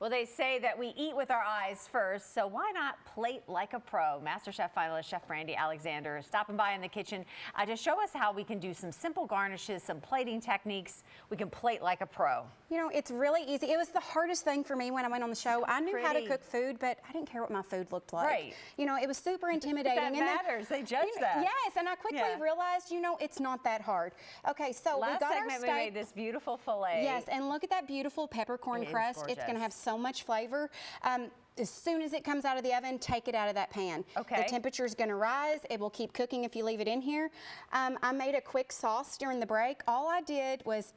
Well, they say that we eat with our eyes first, so why not plate like a pro? MasterChef finalist Chef Brandi Alexander is stopping by in the kitchen to show us how we can do some simple garnishes, some plating techniques. We can plate like a pro. You know, it's really easy. It was the hardest thing for me when I went on the show. I knew how to cook food, but I didn't care what my food looked like. Right. You know, it was super intimidating. That matters. They judge that. Yes, and I quickly realized, you know, it's not that hard. Okay, so last we got segment our steak. We made this beautiful filet. Yes, and look at that beautiful peppercorn crust. It's going to have so much flavor. As soon as it comes out of the oven, take it out of that pan. Okay. The temperature is going to rise. It will keep cooking if you leave it in here. I made a quick sauce during the break. All I did was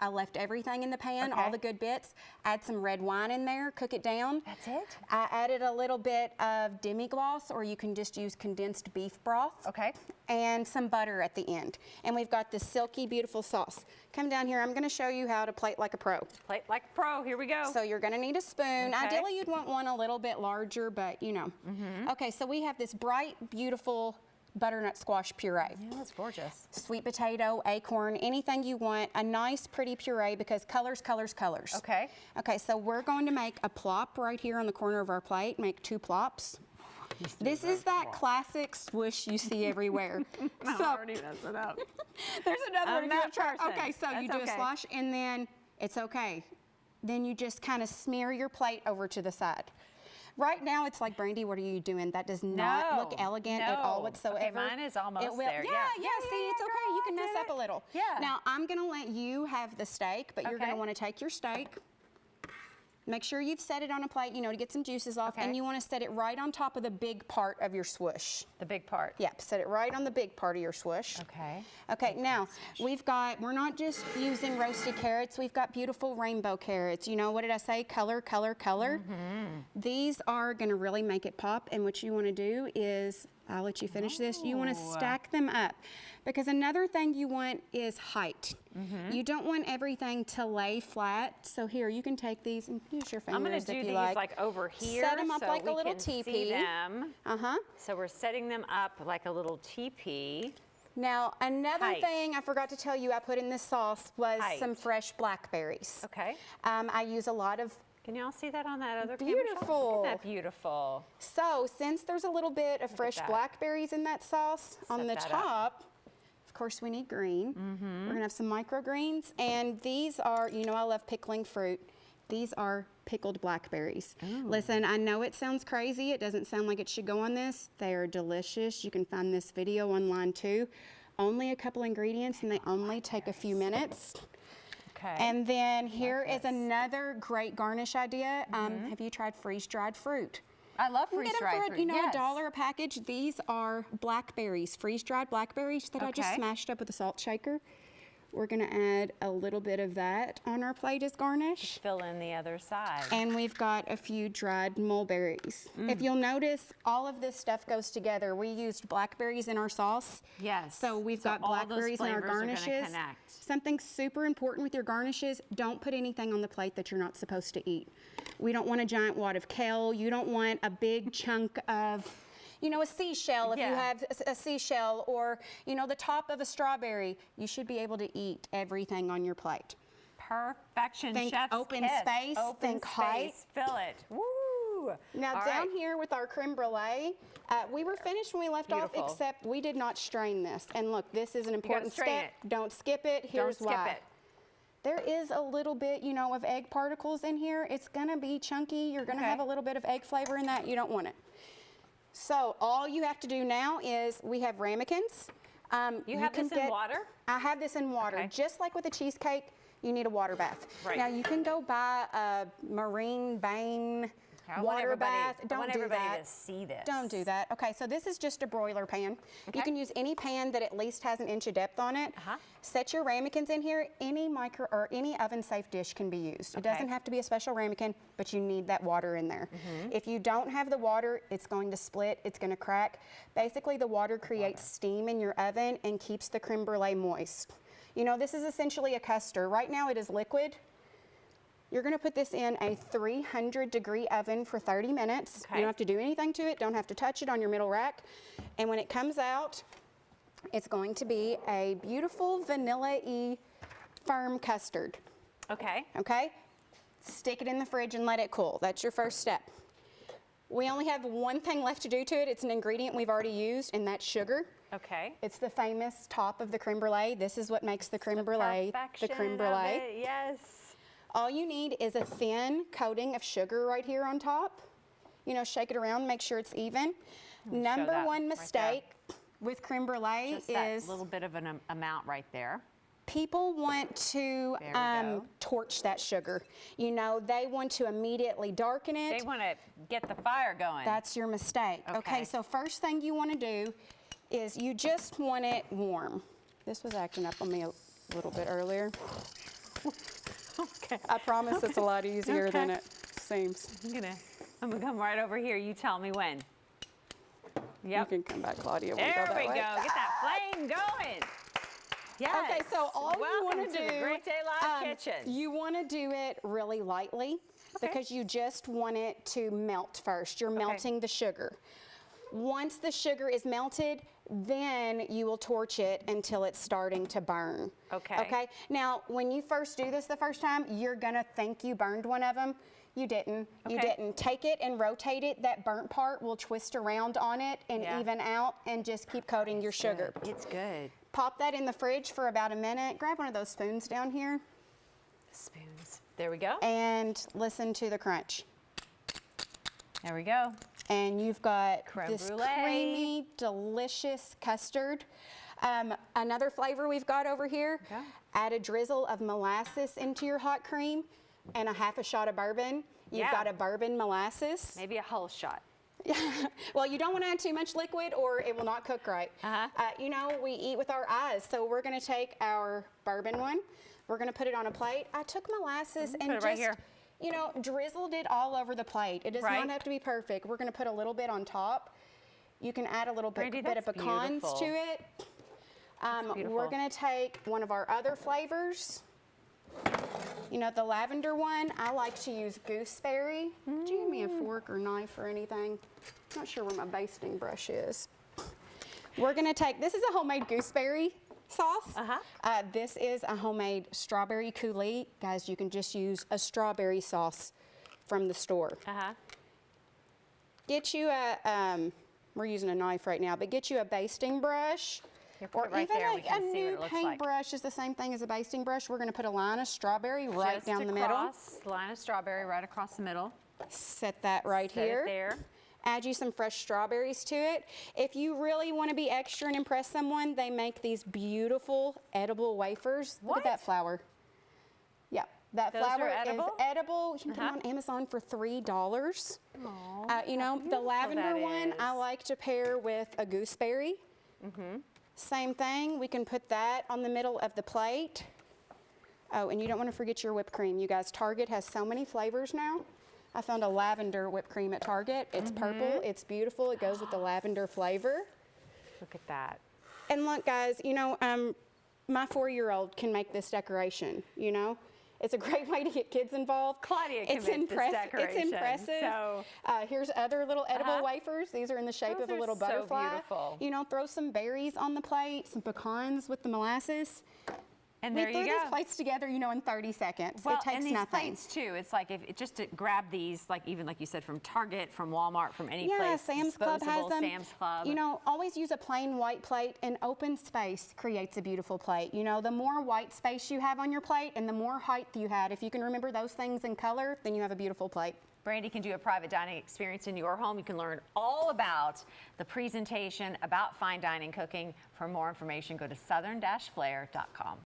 I left everything in the pan, all the good bits, add some red wine in there, cook it down. That's it? I added a little bit of demi-glace, or you can just use condensed beef broth. Okay. And some butter at the end. And we've got this silky, beautiful sauce. Come down here, I'm going to show you how to plate like a pro. Plate like a pro, here we go. So you're going to need a spoon. Ideally, you'd want one a little bit larger, but you know. Okay, so we have this bright, beautiful butternut squash puree. Yeah, that's gorgeous. Sweet potato, acorn, anything you want. A nice, pretty puree because colors, colors, colors. Okay. Okay, so we're going to make a plop right here on the corner of our plate. Make 2 plops. This is that classic swoosh you see everywhere. I'm already messing up. There's another one. That person. Okay, so you do a slosh and then it's okay. Then you just kind of smear your plate over to the side. Right now, it's like, Brandi, what are you doing? That does not look elegant at all whatsoever. Okay, mine is almost there. Yeah, see, it's okay. You can mess up a little. Yeah. Now, I'm going to let you have the steak, but you're going to want to take your steak. Make sure you've set it on a plate, you know, to get some juices off, and you want to set it right on top of the big part of your swoosh. The big part? Yep, set it right on the big part of your swoosh. Okay. Okay, now, we're not just using roasted carrots, we've got beautiful rainbow carrots. You know, what did I say? Color, color, color. These are going to really make it pop, and what you want to do is, I'll let you finish this, you want to stack them up. Because another thing you want is height. You don't want everything to lay flat. So here, you can take these and use your fingers. I'm going to do these like over here. Set them up so like a little can teepee. See them. So we're setting them up like a little teepee. Now, another thing I forgot to tell you I put in this sauce was some fresh blackberries. Okay. I use a lot of. Can y'all see that on that other beautiful. Look at that beautiful. So, since there's a little bit of fresh blackberries in that sauce, on the top, of course we need green. We're gonna have some microgreens, and these are, you know, I love pickling fruit. These are pickled blackberries. Listen, I know it sounds crazy. It doesn't sound like it should go on this. They are delicious. You can find this video online too. Only a couple ingredients, and they only take a few minutes. And then here is another great garnish idea. Have you tried freeze-dried fruit? I love freeze-dried fruit. You know, $1 a package. These are blackberries, freeze-dried blackberries that I just smashed up with a salt shaker. We're going to add a little bit of that on our plate as garnish. Just fill in the other side. And we've got a few dried mulberries. If you'll notice, all of this stuff goes together. We used blackberries in our sauce. Yes. So we've got blackberries in our garnishes. Something super important with your garnishes, don't put anything on the plate that you're not supposed to eat. We don't want a giant wad of kale. You don't want a big chunk of, you know, a seashell if you have a seashell, or, you know, the top of a strawberry. You should be able to eat everything on your plate. Perfection. Think Chef's open kiss. space, think height. Fill it. Woo! Now down here with our creme brulee, we were finished when we left off, except we did not strain this. And look, this is an important step. Don't skip it. Here's why. There is a little bit, you know, of egg particles in here. It's gonna be chunky. You're gonna have a little bit of egg flavor in that. You don't want it. So all you have to do now is, we have ramekins. You have this in water? I have this in water. Just like with a cheesecake, you need a water bath. Now you can go buy a Marine Bane water bath. Don't do that. To see this. Don't do that. Okay, so this is just a broiler pan. You can use any pan that at least has an inch of depth on it. Set your ramekins in here. Any any oven-safe dish can be used. It doesn't have to be a special ramekin, but you need that water in there. If you don't have the water, it's going to split. It's going to crack. Basically, the water creates steam in your oven and keeps the creme brulee moist. You know, this is essentially a custard. Right now, it is liquid. You're going to put this in a 300-degree oven for 30 minutes. You don't have to do anything to it. Don't have to touch it on your middle rack. And when it comes out, it's going to be a beautiful vanilla-y firm custard. Okay. Okay? Stick it in the fridge and let it cool. That's your first step. We only have one thing left to do to it. It's an ingredient we've already used, and that's sugar. Okay. It's the famous top of the creme brulee. This is what makes the creme brulee the creme Perfection brulee. of it, yes. All you need is a thin coating of sugar right here on top. You know, shake it around, make sure it's even. Number one mistake with creme brulee Just that is little bit of an amount right there. people want to torch that sugar. You know, they want to immediately darken it. They want to get the fire going. That's your mistake. Okay, so first thing you want to do is you just want it warm. This was acting up on me a little bit earlier. Okay. I promise it's a lot easier than it seems. I'm gonna come right over here. You tell me when. You can come back, Claudia. We'll There go that we go. way. Get that flame going. Yes. Okay, so all you Welcome want to to do, the Great Day Live kitchen. you want to do it really lightly because you just want it to melt first. You're melting the sugar. Once the sugar is melted, then you will torch it until it's starting to burn. Okay. Now, when you first do this the first time, you're gonna think you burned one of them. You didn't. You didn't. Take it and rotate it. That burnt part will twist around on it and even out, and just keep coating your sugar. It's good. Pop that in the fridge for about a minute. Grab one of those spoons down here. Spoons. There we go. And listen to the crunch. There we go. And you've got Creme this brulee. creamy, delicious custard. Another flavor we've got over here, add a drizzle of molasses into your hot cream and a half a shot of bourbon. You've got a bourbon molasses. Maybe a whole shot. Well, you don't want to add too much liquid or it will not cook right. You know, we eat with our eyes, so we're going to take our bourbon one. We're going to put it on a plate. I took molasses and put it right here. you know, drizzled it all over the plate. It does not have to be perfect. We're going to put a little bit on top. You can add a little bit of pecans to it. We're going to take one of our other flavors. You know, the lavender one, I like to use gooseberry. Do you give me a fork or knife or anything? I'm not sure where my basting brush is. We're going to take, this is a homemade gooseberry sauce. This is a homemade strawberry coulis. Guys, you can just use a strawberry sauce from the store. Get you a, we're using a knife right now, but get you a basting brush. Or right even there, we can a see what new it looks paintbrush is the same thing as a basting brush. We're going to put a line of strawberry right down the middle. Line of strawberry right across the middle. Set that right Set here. it there. Add you some fresh strawberries to it. If you really want to be extra and impress someone, they make these beautiful edible wafers. Look at that flour. Yeah, that flour is edible. You can get it on Amazon for $3. You know, the lavender one I like to pair with a gooseberry. Same thing, we can put that on the middle of the plate. Oh, and you don't want to forget your whipped cream. You guys, Target has so many flavors now. I found a lavender whipped cream at Target. It's purple, it's beautiful, it goes with the lavender flavor. Look at that. And look, guys, you know, my 4-year-old can make this decoration, you know? It's a great way to get kids involved. Claudia can make this decoration. It's impressive. So, here's other little edible wafers. These are in the shape of a little butterfly. So beautiful. You know, throw some berries on the plate, some pecans with the molasses. And there you go. We threw these plates together, you know, in 30 seconds. Well, it takes and these nothing. plates too. It's like just to grab these, like even like you said, from Target, from Walmart, from any place. Sam's Club has them. Sam's Club. You know, always use a plain white plate. An open space creates a beautiful plate. You know, the more white space you have on your plate and the more height you had, if you can remember those things in color, then you have a beautiful plate. Brandi can do a private dining experience in your home. You can learn all about the presentation, about fine dining cooking. For more information, go to southern-flair.com.